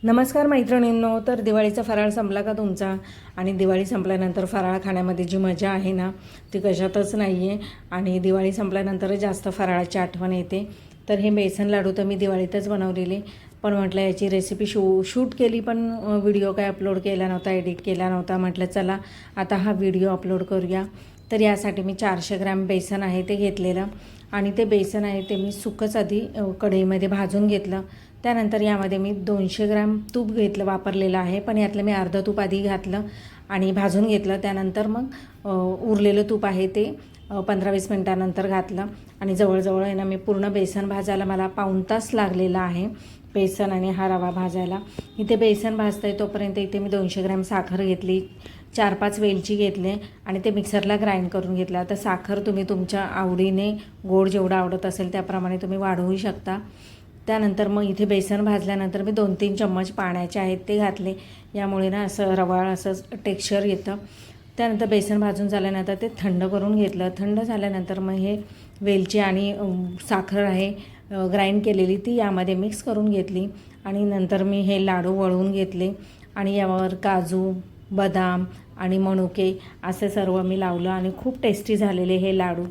नमस्कार मैत्रिणींनो. तर दिवाळीचा फराळ संपला का तुमचा? आणि दिवाळी संपल्यानंतर फराळ खाण्यामध्ये जी मजा आहे ना ती कशातच नाही आहे. आणि दिवाळी संपल्यानंतरच जास्त फराळाची आठवण येते. तर हे बेसन लाडू तर मी दिवाळीतच बनवलेले, पण म्हटलं याची रेसिपी शूट केली, पण व्हिडिओ काय अपलोड केला नव्हता, एडिट केला नव्हता. म्हटलं चला आता हा व्हिडिओ अपलोड करूया. तर यासाठी मी 400 ग्रॅम बेसन आहे ते घेतलेलं, आणि ते बेसन आहे ते मी सुकंच आधी कढईमध्ये भाजून घेतलं. त्यानंतर यामध्ये मी 200 ग्रॅम तूप वापरलेलं आहे, पण यातलं मी अर्धं तूप आधी घातलं आणि भाजून घेतलं. त्यानंतर मग उरलेलं तूप आहे ते 15-20 मिनटानंतर घातलं. आणि जवळजवळ आहे ना मी पूर्ण बेसन भाजायला मला पाऊण तास लागलेला आहे, बेसन आणि हा रवा भाजायला. इथे बेसन भाजतं आहे तोपर्यंत इथे मी 200 ग्रॅम साखर घेतली, 4-5 वेलची घेतले आणि ते मिक्सरला ग्राइंड करून घेतलं. आता साखर तुम्ही तुमच्या आवडीने, गोड जेवढं आवडत असेल त्याप्रमाणे तुम्ही वाढवू शकता. त्यानंतर मग इथे बेसन भाजल्यानंतर मी 2-3 चम्मच पाण्याचे आहेत ते घातले. यामुळे ना असं रवाळ असं टेक्स्चर येतं. त्यानंतर बेसन भाजून झाल्यानंतर ते थंड करून घेतलं. थंड झाल्यानंतर मग हे वेलची आणि साखर आहे ग्राइंड केलेली ती यामध्ये मिक्स करून घेतली. आणि नंतर मी हे लाडू वळवून घेतले आणि यावर काजू, बदाम आणि मनुके असे सर्व मी लावलं आणि खूप टेस्टी झालेले हे लाडू.